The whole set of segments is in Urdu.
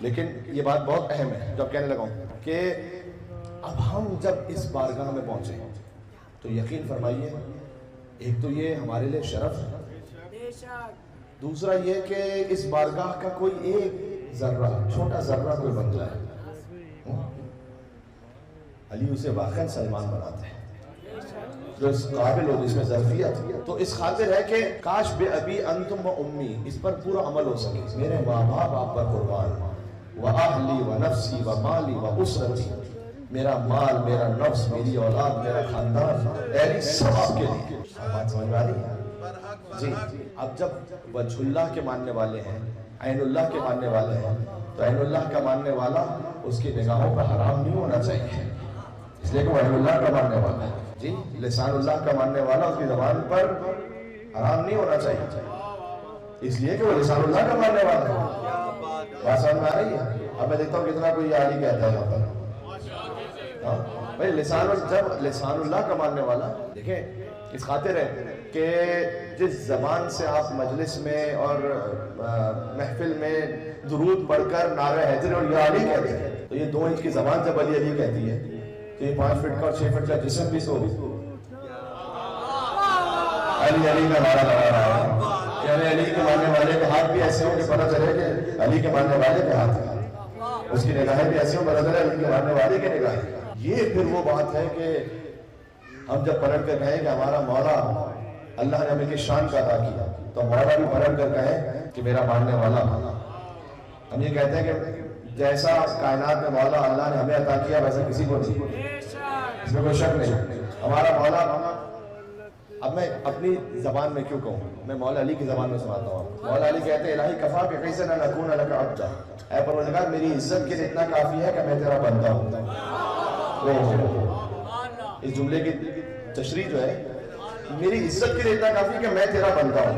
لیکن یہ بات بہت اہم ہے جب کہنے لگا ہوں کہ اب ہم جب اس بارگاہ میں پہنچے تو یقین فرمائیے ایک تو یہ ہمارے لیے شرف ہے، دوسرا یہ کہ اس بارگاہ کا کوئی ایک ذرہ، چھوٹا ذرہ کوئی بندہ ہے، علی اسے واقعا سلمان بناتے ہیں جو اس قابل ہو، اس میں ظرفیت، تو اس خاطر ہے کہ کاش بے ابی انتم و امی، اس پر پورا عمل ہو سکے، میرے ماں باپ آپ پر قربان، و اہلی و نفسی و مالی و اسرتی، میرا مال، میرا نفس، میری اولاد، میرا خاندان، اہلی سب آپ کے لیے۔ بات سمجھ میں آ رہی ہے؟ جی اب جب وجہ اللہ کے ماننے والے ہیں، عین اللہ کے ماننے والے ہیں، تو عین اللہ کا ماننے والا اس کی نگاہوں پر حرام نہیں ہونا چاہیے، اس لیے کہ وہ عین اللہ کا ماننے والا ہے۔ جی لسان اللہ کا ماننے والا اس کی زبان پر حرام نہیں ہونا چاہیے، اس لیے کہ وہ لسان اللہ کا ماننے والا ہے۔ بات سمجھ میں آ رہی ہے؟ اب میں دیکھتا ہوں کتنا کوئی علی کہتا ہے یہاں پر، بھائی جب لسان اللہ کا ماننے والا، دیکھیں اس خاطر ہے کہ جس زبان سے آپ مجلس میں اور محفل میں درود پڑھ کر نعرہ حیدر اور یا علی کہتے ہیں، تو یہ 2 انچ کی زبان جب علی علی کہتی ہے تو یہ 5 فٹ کا اور 6 فٹ کا جسم بھی سو علی علی کا نعرہ لگا رہا ہے، یعنی علی کے ماننے والے کے ہاتھ بھی ایسے ہوں کہ پتہ چلے کہ علی کے ماننے والے کے ہاتھ ہیں، اس کی نگاہیں بھی ایسے ہوں پتہ چلے علی کے ماننے والے کے نگاہیں۔ یہ پھر وہ بات ہے کہ ہم جب پلٹ کر کہیں کہ ہمارا مولا، اللہ نے ہمیں کس شان کا عطا کیا، تو مولا بھی پلٹ کر کہیں کہ میرا ماننے والا۔ ہم یہ کہتے ہیں کہ جیسا کائنات میں مولا اللہ نے ہمیں عطا کیا ویسا کسی کو نہیں، اس میں کوئی شک نہیں، ہمارا مولا۔ اب میں اپنی زبان میں کیوں کہوں، میں مولا علی کی زبان میں سناتا ہوں۔ مولا علی کہتے ہیں الہی کفا کہ کیسے نہ نکون لک عبدا، اے پروردگار میری عزت کے لیے اتنا کافی ہے کہ میں تیرا بندہ ہوں۔ اس جملے کی تشریح جو ہے، میری عزت کے لیے اتنا کافی ہے کہ میں تیرا بندہ ہوں،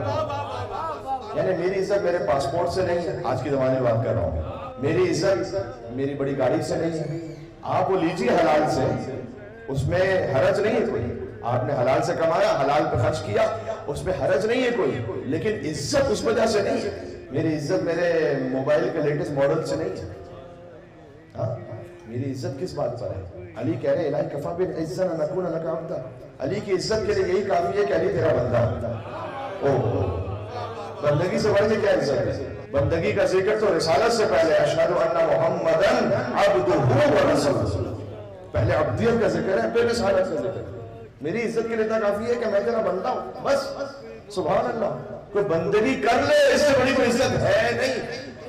یعنی میری عزت میرے پاسپورٹ سے نہیں ہے، آج کی زمانے میں بات کر رہا ہوں، میری عزت میری بڑی گاڑی سے نہیں ہے، آپ وہ لیجیے حلال سے، اس میں حرج نہیں ہے کوئی، آپ نے حلال سے کمایا، حلال پہ خرچ کیا، اس میں حرج نہیں ہے کوئی، لیکن عزت اس وجہ سے نہیں ہے، میری عزت میرے موبائل کے لیٹسٹ ماڈل سے نہیں ہے، میری عزت کس بات پر ہے؟ علی کہہ رہے ہیں الہی کفا بالعزت ان نکون لک عبدا، علی کی عزت کے لیے یہی کافی ہے کہ علی تیرا بندہ ہے۔ بندگی سے بڑھ کے کیا عزت ہے؟ بندگی کا ذکر تو رسالت سے پہلے، اشہد ان محمدن عبدہ و رسولہ، پہلے عبدیت کا ذکر ہے پھر رسالت کا ذکر ہے۔ میری عزت کے لیے اتنا کافی ہے کہ میں تیرا بندہ ہوں، بس سبحان اللہ، کوئی بندگی کر لے اس سے بڑی کوئی عزت ہے نہیں۔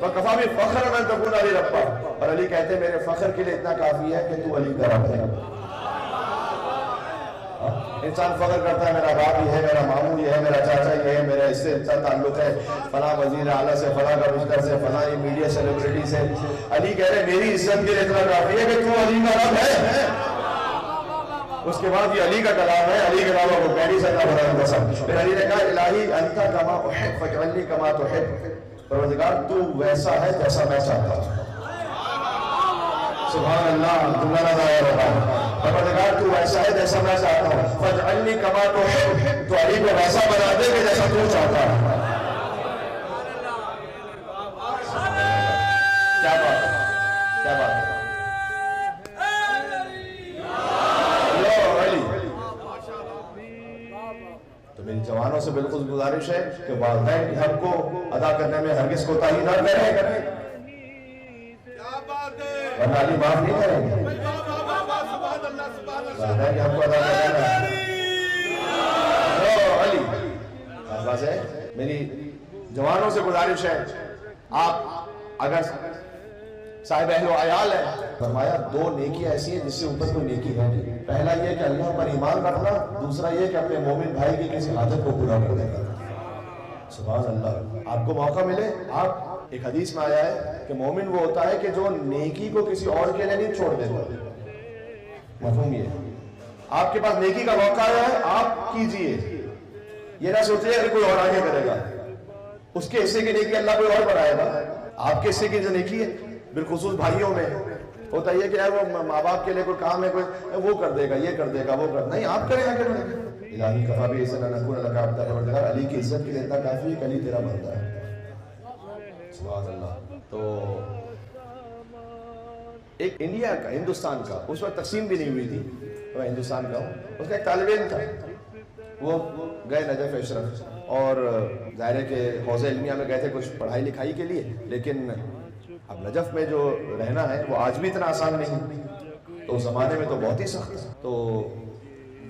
وَكَفَى بِفَخْرٍ أَن تَكُونَ عَلِي رَبًّا، اور علی کہتے ہیں میرے فخر کے لیے اتنا کافی ہے کہ تو علی کا رب ہے۔ انسان فخر کرتا ہے میرا باپ یہ ہے، میرا ماموں یہ ہے، میرا چاچا یہ ہے، میرا اس سے اتنا تعلق ہے، فلاں وزیر اعلیٰ سے، فلاں کمشنر سے، فلاں میڈیا سیلیبریٹی سے۔ علی کہہ رہے میری عزت کے لیے اتنا کافی ہے کہ تو علی کا رب ہے۔ اس کے بعد یہ علی کا کلام ہے، علی کے علاوہ وہ پہلی سے اللہ بنا قسم، پھر علی نے کہا الہی انت کما احب فاجعلنی کما تحب، پروردگار تو ویسا ہے جیسا میں چاہتا ہوں۔ سبحان اللہ، جملہ نہ ضائع رہا، پروردگار تو ویسا ہے جیسا میں چاہتا ہوں، فاجعلنی کما تحب، تو علی کو ویسا بنا دے کہ جیسا تو چاہتا ہے۔ کیا بات ہے، کیا بات ہے۔ تو میری جوانوں سے بالکل گزارش ہے کہ والدین کے حق کو ادا کرنے میں ہرگز کوتاہی نہ کریں، ورنہ علی معاف نہیں کریں گے۔ والدین کے حق کو ادا کرنے میں علی بات ہے۔ میری جوانوں سے گزارش ہے، آپ اگر صاحب اہل و عیال ہے، فرمایا 2 نیکی ایسی ہیں جس سے اوپر کوئی نیکی ہے نہیں، پہلا یہ کہ اللہ پر ایمان رکھنا، دوسرا یہ کہ اپنے مومن بھائی کی کسی حاجت کو پورا کر دینا۔ سبحان اللہ، آپ کو موقع ملے، آپ ایک حدیث میں آیا ہے کہ مومن وہ ہوتا ہے کہ جو نیکی کو کسی اور کے لیے نہیں چھوڑ دیتا۔ مفہوم یہ ہے، آپ کے پاس نیکی کا موقع ہے، آپ کیجئے، یہ نہ سوچے کہ کوئی اور آگے کرے گا، اس کے حصے کی نیکی اللہ کوئی اور بنائے گا، آپ کے حصے کی جو نیکی ہے، بالخصوص بھائیوں میں ہوتا ہے کہ یار وہ ماں باپ کے لیے کوئی کام ہے، کوئی وہ کر دے گا، یہ کر دے گا، وہ کر، نہیں آپ کریں آگے بڑھیں گے۔ الہی کفا بالعزت ان نکون لک عبدا، پروردگار علی کی عزت کے لیے اتنا کافی ہے کہ علی تیرا بندہ ہے۔ سبحان اللہ۔ تو ایک انڈیا کا، ہندوستان کا، اس وقت تقسیم بھی نہیں ہوئی تھی، میں ہندوستان کا ہوں، اس کا ایک طالب علم تھا، وہ گئے نجف اشرف، اور ظاہر ہے کہ حوض علمیہ میں گئے تھے کچھ پڑھائی لکھائی کے لیے، لیکن اب نجف میں جو رہنا ہے وہ آج بھی اتنا آسان نہیں، تو اس زمانے میں تو بہت ہی سخت ہے۔ تو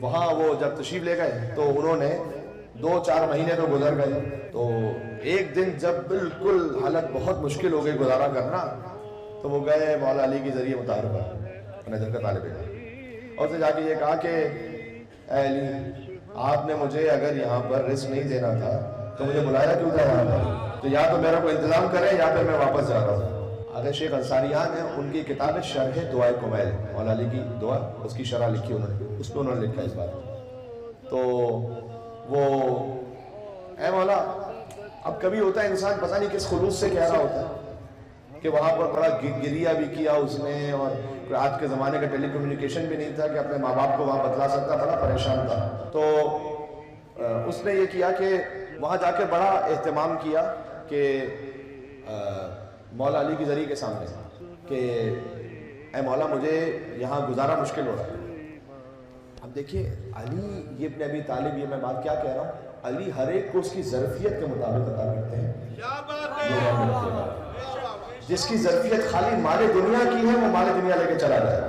وہاں وہ جب تشریف لے گئے تو انہوں نے 2-4 مہینے تو گزر گئے، تو ایک دن جب بالکل حالت بہت مشکل ہو گئی گزارا کرنا، تو وہ گئے مولا علی کے ذریعے مطہر پر، نجف کا طالب علم، اور سے جا کے یہ کہا کہ اے علی، آپ نے مجھے اگر یہاں پر رزق نہیں دینا تھا تو مجھے بلایا کیوں تھا یہاں پر؟ تو یا تو میرا کوئی انتظام کرے یا پھر میں واپس جا رہا ہوں۔ اگر شیخ انصاریان ہیں، ان کی کتاب شرح دعائے کمیل، مولا علی کی دعا، اس کی شرح لکھی انہوں نے، اس پہ انہوں نے لکھا اس بات۔ تو وہ اے مولا، اب کبھی ہوتا ہے انسان پتہ نہیں کس خلوص سے کہہ رہا ہوتا ہے کہ وہاں پر بڑا گریہ بھی کیا اس نے، اور آج کے زمانے کا ٹیلی کمیونیکیشن بھی نہیں تھا کہ اپنے ماں باپ کو وہاں بتلا سکتا، بڑا پریشان تھا۔ تو اس نے یہ کیا کہ وہاں جا کے بڑا اہتمام کیا کہ مولا علی کی ذریعے کے سامنے کہ اے مولا، مجھے یہاں گزارا مشکل ہو رہا ہے۔ اب دیکھیے علی یہ ابن ابی طالب، یہ میں بات کیا کہہ رہا ہوں، علی ہر ایک کو اس کی ظرفیت کے مطابق عطا کرتے ہیں۔ جس کی ظرفیت خالی مال دنیا کی ہے وہ مال دنیا لے کے چلا جائے،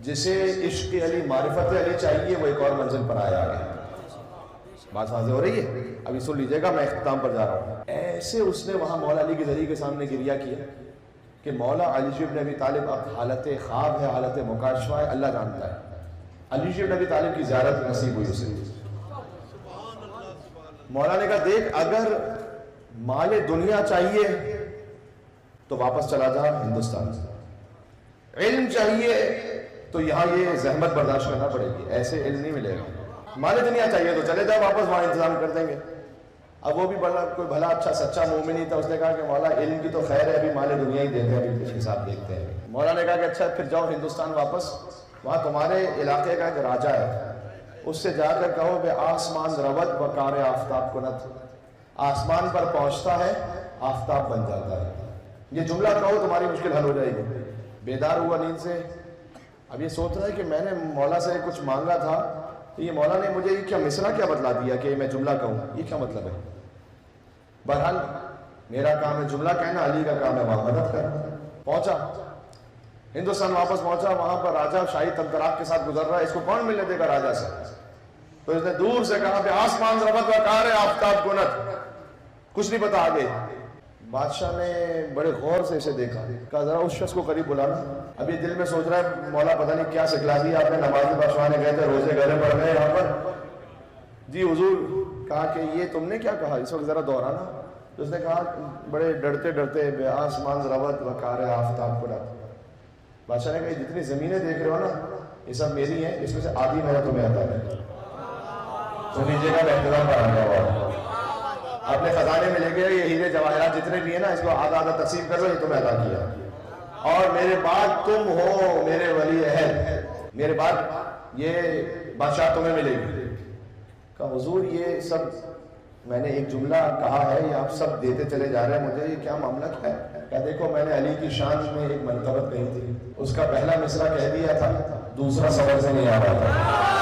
جسے عشق علی معرفت علی چاہیے وہ ایک اور منزل پر آیا ہے۔ بات واضح ہو رہی ہے؟ ابھی سن لیجئے گا، میں اختتام پر جا رہا ہوں۔ ایسے اس نے وہاں مولا علی کے ذریعے کے سامنے گریہ کیا کہ مولا علی بن ابی طالب اب حالت خواب ہے، حالت مکاشفہ ہے، اللہ جانتا ہے۔ علی بن ابی طالب کی زیارت نصیب ہوئی اسے۔ مولا نے کہا دیکھ، اگر مال دنیا چاہیے تو واپس چلا جا ہندوستان سے، علم چاہیے تو یہاں یہ زحمت برداشت کرنا پڑے گی، ایسے علم نہیں ملے گا۔ مال دنیا چاہیے تو چلے جاؤ واپس، وہاں انتظام کر دیں گے۔ اب وہ بھی کوئی بھلا اچھا سچا مومن ہی تھا، اس نے کہا کہ مولا علم کی تو خیر ہے، ابھی مال دنیا ہی دیتے ہیں، ابھی کچھ حساب دیکھتے ہیں۔ مولا نے کہا کہ اچھا پھر جاؤ ہندوستان واپس، وہاں تمہارے علاقے کا ایک راجہ ہے، اس سے جا کر کہو بے آسمان روت بکار آفتاب کنت، آسمان پر پہنچتا ہے آفتاب بن جاتا ہے۔ یہ جملہ کہو تمہاری مشکل حل ہو جائے گی۔ بیدار ہوا نیند سے، اب یہ سوچ رہا ہے کہ میں نے مولا سے کچھ مانگا تھا، تو یہ مولا نے مجھے یہ کیا مصرع کیا بتلا دیا کہ میں جملہ کہوں، یہ کیا مطلب ہے؟ بہرحال میرا کام ہے جملہ کہنا، علی کا کام ہے وہاں مدد کرنا۔ پہنچا ہندوستان، واپس پہنچا، وہاں پر راجہ شاہی تمطراق کے ساتھ گزر رہا ہے، اس کو کون ملنے دے گا راجہ سے؟ تو اس نے دور سے کہا کہ آسمان ربط وقار آفتاب کنت، کچھ نہیں پتا آگے۔ بادشاہ نے بڑے غور سے اسے دیکھا، کہا ذرا اس شخص کو قریب بلانا۔ ابھی دل میں سوچ رہا ہے مولا پتہ نہیں کیا سکھلا دیا آپ نے، نمازی بادشاہ نے گئے تھے، روزے گھرے پڑھ گئے یہاں پر، جی حضور، کہا کہ یہ تم نے کیا کہا اس وقت ذرا دہرانا۔ تو اس نے کہا بڑے ڈرتے ڈرتے بے آسمان ربط وقار آفتاب کنت۔ بادشاہ نے کہا یہ جتنی زمینیں دیکھ رہے ہو نا یہ سب میری ہیں، اس میں سے آدھی میرا تمہیں عطا ہے۔ تو لیجیے گا، میں احترام پر آ گیا ہوا اپنے خزانے میں لے گئے، یہ ہیرے جواہرات جتنے بھی ہیں نا اس کو آدھا آدھا تقسیم کر لو، یہ تمہیں عطا کیا، اور میرے بعد تم ہو میرے ولی عہد، میرے بعد یہ بادشاہ تمہیں ملے گی۔ کہا حضور یہ سب میں نے ایک جملہ کہا ہے، یہ آپ سب دیتے چلے جا رہے ہیں مجھے، یہ کیا معاملہ کیا ہے؟ کہا دیکھو میں نے علی کی شان میں ایک منقبت کہی تھی، اس کا پہلا مصرع کہہ دیا تھا، دوسرا سمجھ سے نہیں آ رہا تھا۔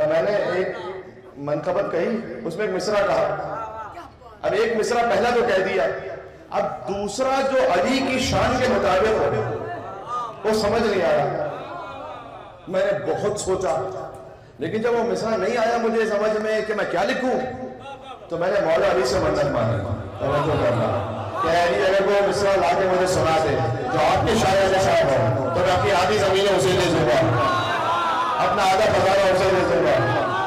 میں نے ایک منقبت کہی، اس میں ایک مصرع کہا، اب ایک مصرع پہلا تو کہہ دیا، اب دوسرا جو علی کی شان کے مطابق ہو وہ سمجھ نہیں آیا۔ میں نے بہت سوچا، لیکن جب وہ مصرع نہیں آیا مجھے سمجھ میں کہ میں کیا لکھوں، تو میں نے مولا علی سے منت مانی، توجہ کرنا کہ علی اگر وہ مصرع لا کے مجھے سنا دے جو آپ کے شاعر کے ساتھ ہو تو میں اپنی آدھی زمینیں اسے دے دوں گا، اپنا آدھا خزانہ اسے دے دوں گا،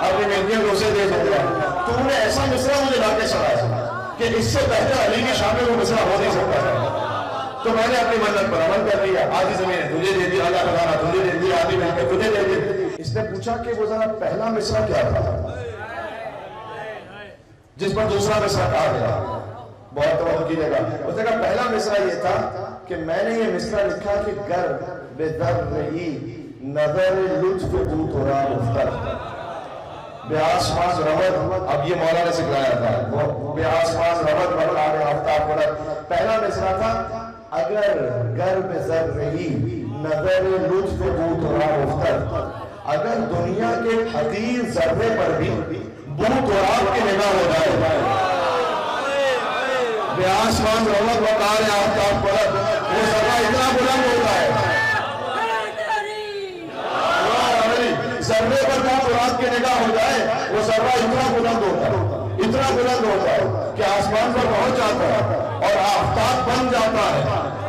اپنی بیٹیوں کو اسے دے دوں گا۔ تو نے ایسا مصرع مجھے لا کے سنا کہ اس سے بہتر علی کی شان میں وہ مصرع ہو نہیں سکتا ہے۔ تو میں نے اپنی منت پر عمل کر لیا، آدھی زمینیں تجھے دے دی، آدھا خزانہ تجھے دے دی، آدھی بیٹیاں تجھے دے دی۔ اس نے پوچھا کہ وہ ذرا پہلا مصرع کیا تھا جس پر دوسرا مصرع کہا گیا؟ بہت توجہ کیجیے گا۔ اس نے کہا پہلا مصرع یہ تھا کہ میں نے یہ مصرع لکھا کہ گر بے در رہی نظر لطف بو تورا مفتر، بے آسمان رمد، اب یہ مولا نے سکھلایا تھا، وہ بے آسمان رمد بطلع آفتاب بلند. پہلا مصرع تھا اگر گرب ذرہی نظر لطف بو تراب افتد، اگر دنیا کے حقیر ذرے پر بھی بو تراب کی نگاہ ہو جائے. بے آسمان رمد بطلع آفتاب بلند، وہ ذرہ اتنا بلند ہوتا ہے، ذرے پر بو تراب کی نگاہ ہو جائے، وہ ذرہ اتنا بلند ہوتا ہے، اتنا بلند ہوتا ہے کہ آسمان پر پہنچ جاتا ہے اور آفتاب بن جاتا ہے.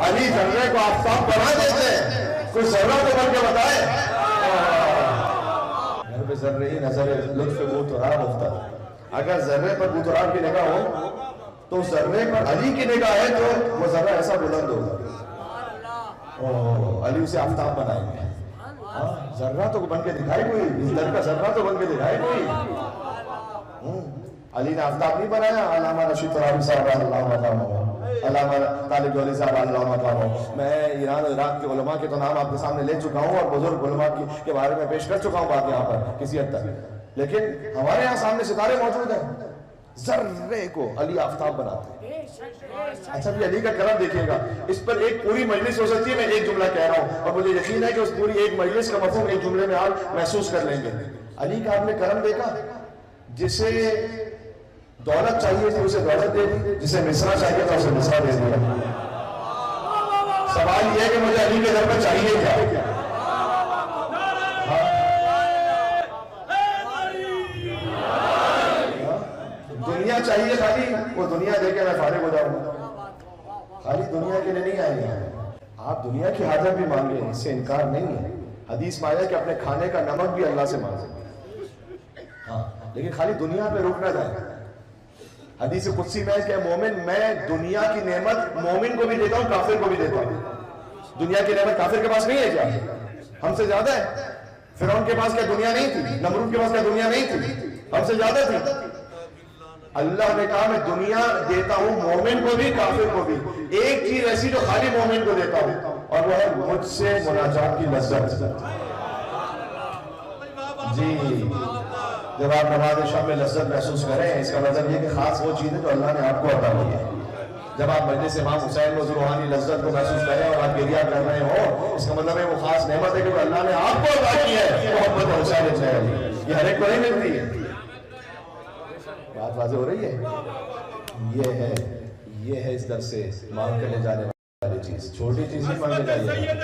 علی ذرے کو آفتاب بنا دیتے ہیں، کوئی ذرہ کو بن کے بتائے. گرب ذرہی نظر لطف بو تراب افتد، اگر ذرے پر بو تراب کی نگاہ ہو تو ذرے پر علی کی نگاہ ہے تو وہ ذرہ ایسا بلند ہوگا. علی اسے آفتاب بنائیں گے. ذرہ تو بن کے دکھائے کوئی، اس در کا ذرہ تو بن کے دکھائے کوئی. علی نے آفتاب نہیں بنایا. علامہ رشید ترابی صاحب اللہ مقامہ، علامہ طالب جوہری صاحب اللہ مقامہ. میں ایران اور عراق کے علماء کے تو نام آپ کے سامنے لے چکا ہوں اور بزرگ علماء کے بارے میں پیش کر چکا ہوں بات یہاں پر کسی حد تک، لیکن ہمارے یہاں سامنے ستارے موجود ہیں. ذرے کو علی آفتاب بناتے ہیں. اچھا بھی علی کا کرم دیکھیے گا، اس پر ایک پوری مجلس ہو سکتی ہے. میں ایک جملہ کہہ رہا ہوں اور مجھے یقین ہے کہ اس پوری ایک مجلس کا مفہوم ایک جملے میں آپ محسوس کر لیں گے. علی کا آپ نے کرم دیکھا، جسے دولت چاہیے تھی اسے دولت دے دی، جسے مصرع چاہیے تھا اسے مصرع دے دیا. سوال یہ ہے کہ مجھے علی کے در پر چاہیے کیا؟ دنیا چاہیے خالی، وہ دنیا دے کے میں فارغ ہو جاؤں گا. خالی دنیا کے لیے نہیں آئے ہیں آپ، دنیا کی حاجت بھی مانگے، اس سے انکار نہیں ہے. حدیث میں آیا کہ اپنے کھانے کا نمک بھی اللہ سے مانگے، ہاں لیکن خالی دنیا پہ رک نہ جائے. حدیث قدسی میں ہے کہ مومن میں دنیا کی نعمت مومن کو بھی دیتا ہوں، کافر کو بھی دیتا ہوں. دنیا کی نعمت کافر کے پاس نہیں ہے کیا؟ ہم سے زیادہ ہے. فرعون کے پاس کیا دنیا نہیں تھی؟ نمرود کے پاس کیا دنیا نہیں تھی؟ ہم سے زیادہ تھی. اللہ نے کہا میں دنیا دیتا ہوں مومن کو بھی کافر کو بھی. ایک چیز ایسی جو خالی مومن کو دیتا ہوں اور وہ ہے مجھ سے مناجات کی لذت. جی جب آپ نماز شام میں لذت محسوس کریں، اس کا مطلب یہ کہ خاص وہ چیز ہے جو اللہ نے آپ کو عطا کی ہے. جب آپ مجلس امام حسین میں روحانی لذت کو محسوس کریں اور آپ گریہ کر رہے ہو، اس کا مطلب ہے وہ خاص نعمت ہے کہ اللہ نے آپ کو عطا کی ہے. محمد حسین چہرے یہ ہر ایک کو نہیں ملتی ہے. بات واضح ہو رہی ہے. یہ ہے اس در سے مانگ کر لے جانے والی چیز. چھوٹی چیز ہی مانگے جائیے.